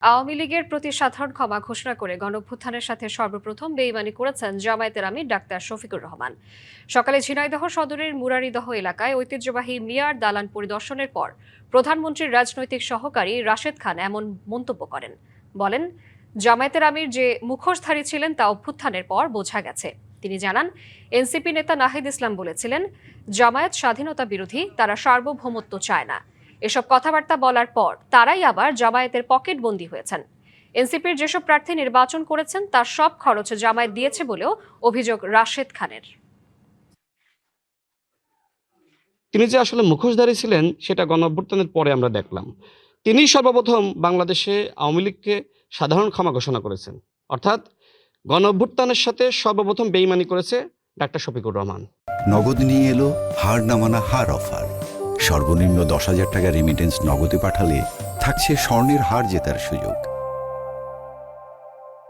আওয়ামী লীগের প্রতি সাধারণ ক্ষমা ঘোষণা করে গণঅভ্যুত্থানের সাথে সর্বপ্রথম বেইমানি করেছেন জামায়াতের আমির ডাক্তার শফিকুর রহমান। সকালে ঝিনাইদহ সদরের মুরারীদহ এলাকায় ঐতিহ্যবাহী মিয়ার দালান পরিদর্শনের পর প্রধানমন্ত্রীর রাজনৈতিক সহকারী রাশেদ খান এমন মন্তব্য করেন। বলেন, জামায়াতের আমির যে মুখোশধারী ছিলেন তা অভ্যুত্থানের পর বোঝা গেছে। তিনি জানান, এনসিপি নেতা নাহিদ ইসলাম বলেছিলেন, জামায়াত স্বাধীনতা বিরোধী, তারা সার্বভৌমত্ব চায় না। এসব কথাবার্তা বলার পর তারাই আবার জামায়াতের পকেটবন্দি হয়েছেন। এনসিপির যেসব প্রার্থী নির্বাচন করেছেন তার সব খরচ জামায়াত দিয়েছে বলেও অভিযোগ রাশেদ খানের। তিনি যে আসলে মুখোশধারী ছিলেন সেটা গণঅভ্যুত্থানের পরে আমরা দেখলাম। তিনি সর্বপ্রথম বাংলাদেশে আওয়ামী লীগকে সাধারণ ক্ষমা ঘোষণা করেছেন, অর্থাৎ গণঅভ্যুত্থানের সাথে সর্বপ্রথম বেইমানি করেছে ডাক্তার শফিকুর রহমান। নগদ নিয়ে এলো হার না মানা হার অফার। সর্বনিম্ন 10,000 টাকা রেমিটেন্স নগদে পাঠালে থাকছে স্বর্ণের হার জেতার সুযোগ।